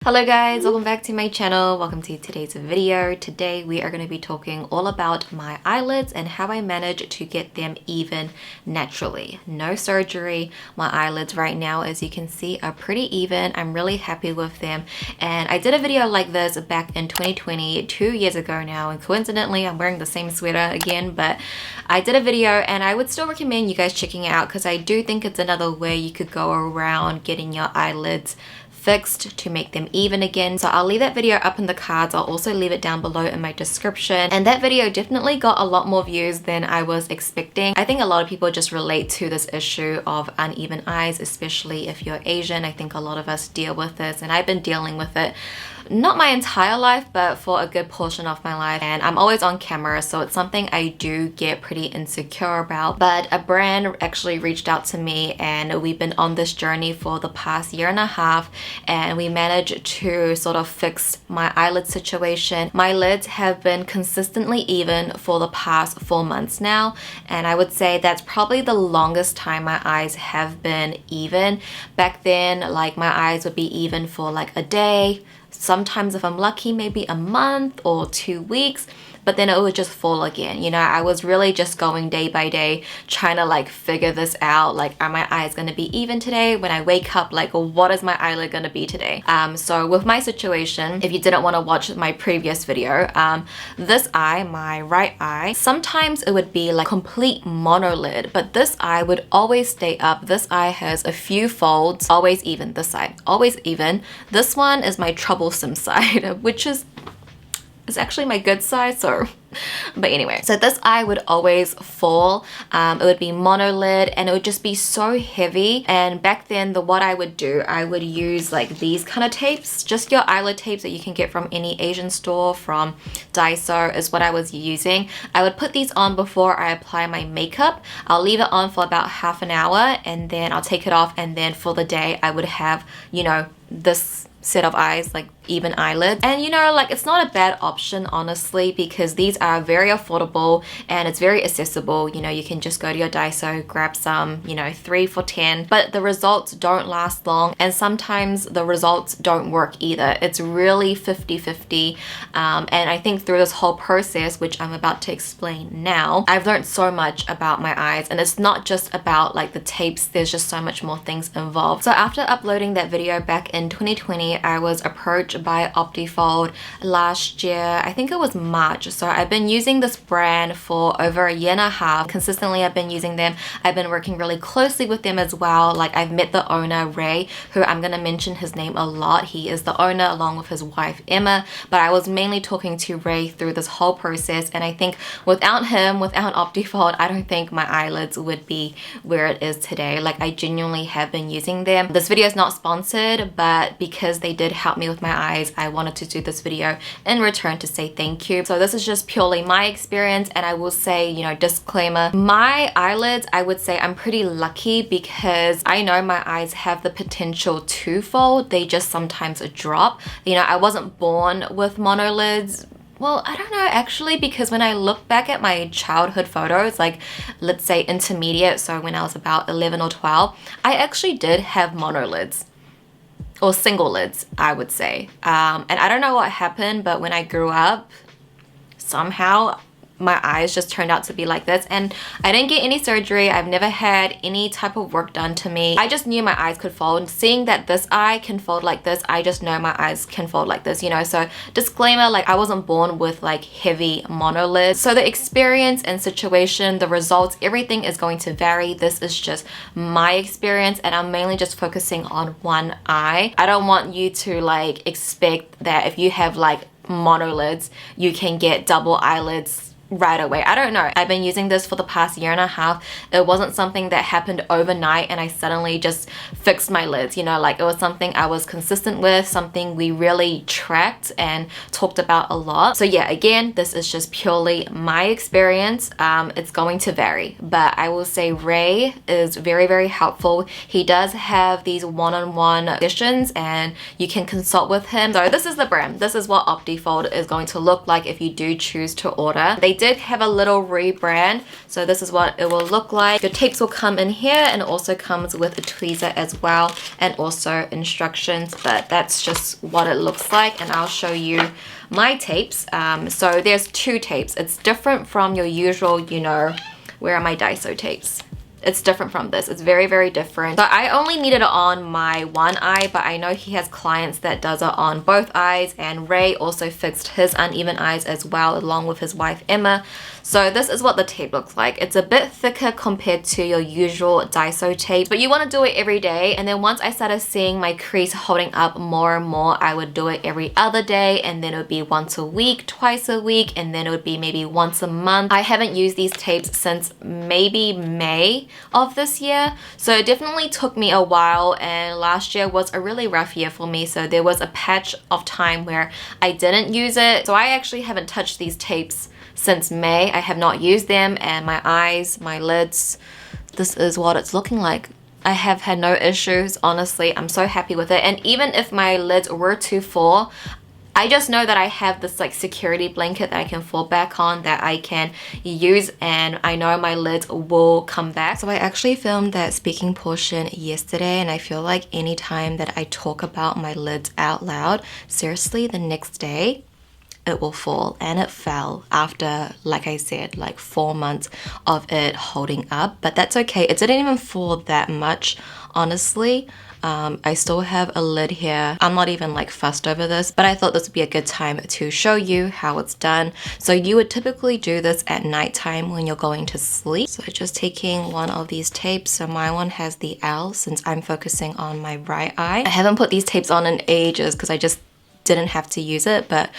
Hello guys, welcome back to my channel. Welcome to today's video. Today we are going to be talking all about my eyelids and how I manage to get them even naturally. No surgery. My eyelids right now, as you can see, are pretty even. I'm really happy with them, and I did a video like this back in 2020, 2 years ago now, and coincidentally I'm wearing the same sweater again, but I did a video and I would still recommend you guys checking it out because I do think it's another way you could go around getting your eyelids fixed to make them even again. So I'll leave that video up in the cards. I'll also leave it down below in my description, and that video definitely got a lot more views than I was expecting. I think a lot of people just relate to this issue of uneven eyes, especially if you're Asian. I think a lot of us deal with this, and I've been dealing with it not my entire life, but for a good portion of my life, and I'm always on camera, so it's something I do get pretty insecure about. But a brand actually reached out to me, and we've been on this journey for the past year and a half, and we managed to sort of fix my eyelid situation. My lids have been consistently even for the past 4 months now, and I would say that's probably the longest time my eyes have been even. Back then, like, my eyes would be even for like a day, sometimes if I'm lucky maybe a month or 2 weeks, but then it would just fall again. You know, I was really just going day by day trying to like figure this out. Like, are my eyes gonna be even today? When I wake up, like, what is my eyelid gonna be today? So with my situation, if you didn't want to watch my previous video, this eye, my right eye, sometimes it would be like complete monolid, but this eye would always stay up. This eye has a few folds, always even. This side, always even. This one is my troublesome side, which is actually my good side, so but anyway, so this eye would always fall. It would be monolid, and it would just be so heavy. And back then, what I would do, I would use like these kind of tapes, just your eyelid tapes that you can get from any Asian store, from Daiso is what I was using. I would put these on before I apply my makeup. I'll leave it on for about half an hour, and then I'll take it off, and then for the day I would have, you know, this set of eyes, like even eyelids. And you know, like, it's not a bad option honestly, because these are very affordable and it's very accessible. You know, you can just go to your Daiso, grab some, you know, 3 for $10, but the results don't last long, and sometimes the results don't work either. It's really 50-50. And I think through this whole process, which I'm about to explain now, I've learned so much about my eyes, and it's not just about like the tapes. There's just so much more things involved. So after uploading that video back in 2020, I was approached by OPTIFOLD last year. I think it was March. So I've been using this brand for over a year and a half. Consistently I've been using them. I've been working really closely with them as well. Like, I've met the owner, Ray, who I'm gonna mention his name a lot. He is the owner along with his wife Emma, but I was mainly talking to Ray through this whole process, and I think without him, without OPTIFOLD, I don't think my eyelids would be where it is today. Like, I genuinely have been using them. This video is not sponsored, but because they did help me with my eyes, I wanted to do this video in return to say thank you. So this is just purely my experience, and I will say, you know, disclaimer, my eyelids, I would say I'm pretty lucky because I know my eyes have the potential to fold. They just sometimes drop. You know, I wasn't born with monolids. Well, I don't know actually, because when I look back at my childhood photos, like let's say intermediate, so when I was about 11 or 12, I actually did have monolids. Or single lids, I would say. And I don't know what happened, but when I grew up, somehow my eyes just turned out to be like this, and I didn't get any surgery. I've never had any type of work done to me. I just knew my eyes could fold, and seeing that this eye can fold like this, I just know my eyes can fold like this, you know. So disclaimer, like, I wasn't born with like heavy monolids, so the experience and situation, the results, everything is going to vary. This is just my experience, and I'm mainly just focusing on one eye. I don't want you to like expect that if you have like monolids, you can get double eyelids right away. I don't know. I've been using this for the past year and a half. It wasn't something that happened overnight and I suddenly just fixed my lids, you know. Like, it was something I was consistent with, something we really tracked and talked about a lot. So yeah, again, this is just purely my experience. It's going to vary, but I will say Ray is very, very helpful. He does have these one-on-one sessions and you can consult with him. So this is the brand. This is what OPTIFOLD is going to look like if you do choose to order. They did have a little rebrand, so this is what it will look like. The tapes will come in here, and it also comes with a tweezer as well, and also instructions, but that's just what it looks like. And I'll show you my tapes. So there's 2 tapes. It's different from your usual, you know, where are my Daiso tapes? It's different from this. It's very, very different. So I only needed it on my one eye, but I know he has clients that does it on both eyes, and Ray also fixed his uneven eyes as well, along with his wife Emma. So this is what the tape looks like. It's a bit thicker compared to your usual Daiso tape, but you want to do it every day. And then once I started seeing my crease holding up more and more, I would do it every other day, and then it would be once a week, twice a week, and then it would be maybe once a month. I haven't used these tapes since maybe May of this year, so it definitely took me a while, and last year was a really rough year for me, so there was a patch of time where I didn't use it. So I actually haven't touched these tapes since May. I have not used them, and my eyes, my lids, this is what it's looking like. I have had no issues, honestly. I'm so happy with it. And even if my lids were too full, I just know that I have this like security blanket that I can fall back on, that I can use, and I know my lids will come back. So I actually filmed that speaking portion yesterday, and I feel like anytime that I talk about my lids out loud, seriously, the next day it will fall. And it fell after, like I said, like 4 months of it holding up, but that's okay. It didn't even fall that much, honestly. I still have a lid here. I'm not even like fussed over this, but I thought this would be a good time to show you how it's done. So you would typically do this at nighttime when you're going to sleep. So just taking one of these tapes. So my one has the L, since I'm focusing on my right eye. I haven't put these tapes on in ages because I just didn't have to use it, but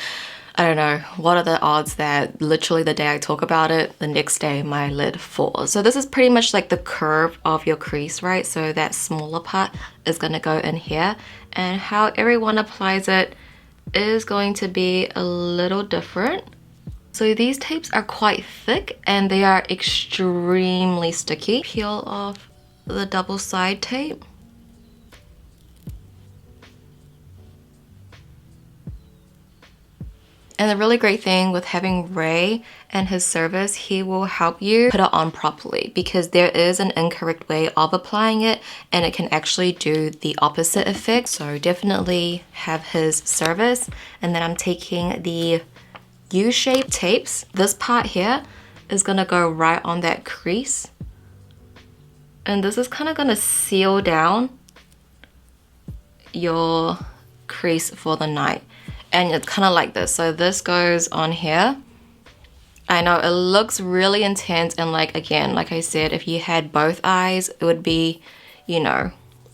I don't know, what are the odds that literally the day I talk about it, the next day my lid falls. So this is pretty much like the curve of your crease, right? So that smaller part is going to go in here, and how everyone applies it is going to be a little different. So these tapes are quite thick and they are extremely sticky. Peel off the double side tape. And the really great thing with having Ray and his service, he will help you put it on properly, because there is an incorrect way of applying it and it can actually do the opposite effect. So definitely have his service. And then I'm taking the U-shaped tapes. This part here is gonna go right on that crease. And this is kind of gonna seal down your crease for the night. And it's kind of like this. So this goes on here. I know it looks really intense, and like, again, like I said, if you had both eyes, it would be, you know,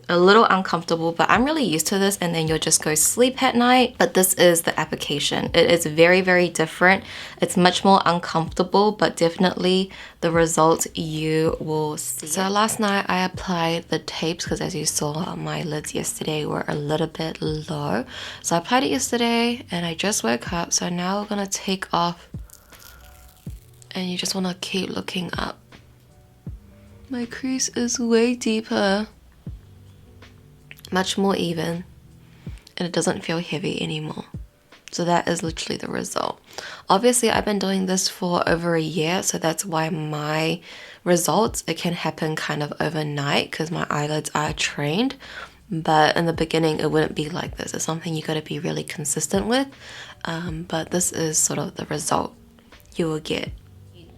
a little uncomfortable, but I'm really used to this. And then you'll just go sleep at night. But this is the application. It is very, very different. It's much more uncomfortable, but definitely the results you will see. So last night I applied the tapes because, as you saw, my lids yesterday were a little bit low. So I applied it yesterday and I just woke up. So now we're gonna take off, and you just want to keep looking up. My crease is way deeper, much more even, and it doesn't feel heavy anymore. So that is literally the result. Obviously I've been doing this for over a year, so that's why my results, it can happen kind of overnight because my eyelids are trained. But in the beginning it wouldn't be like this. It's something you got to be really consistent with, but this is sort of the result you will get.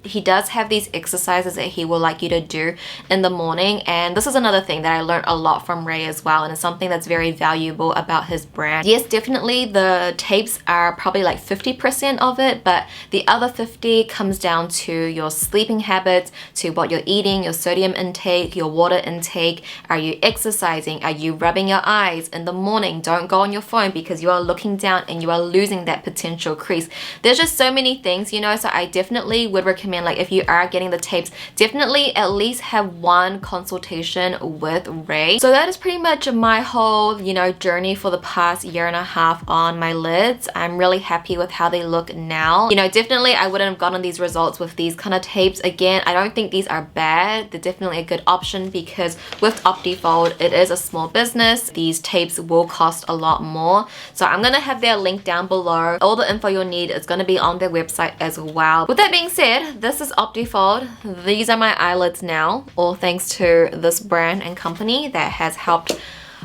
He does have these exercises that he will like you to do in the morning, and this is another thing that I learned a lot from Ray as well, and it's something that's very valuable about his brand. Yes, definitely the tapes are probably like 50% of it, but the other 50 comes down to your sleeping habits, to what you're eating, your sodium intake, your water intake. Are you exercising? Are you rubbing your eyes in the morning? Don't go on your phone because you are looking down and you are losing that potential crease. There's just so many things, you know, so I definitely would recommend recommend, like if you are getting the tapes, definitely at least have one consultation with Ray. So that is pretty much my whole, you know, journey for the past year and a half on my lids. I'm really happy with how they look now. You know, definitely I wouldn't have gotten these results with these kind of tapes. Again, I don't think these are bad. They're definitely a good option because with OPTIFOLD, it is a small business. These tapes will cost a lot more. So I'm gonna have their link down below. All the info you'll need is gonna be on their website as well. With that being said, this is OPTIFOLD. These are my eyelids now, all thanks to this brand and company that has helped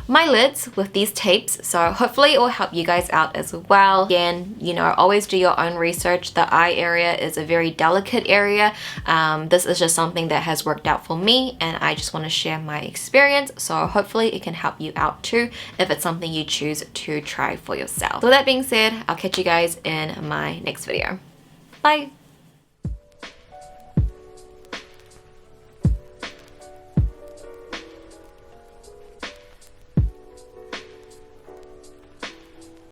my lids with these tapes. So hopefully it will help you guys out as well. Again, you know, always do your own research. The eye area is a very delicate area. This is just something that has worked out for me, and I just want to share my experience. So hopefully it can help you out too if it's something you choose to try for yourself. So with that being said, I'll catch you guys in my next video. Bye.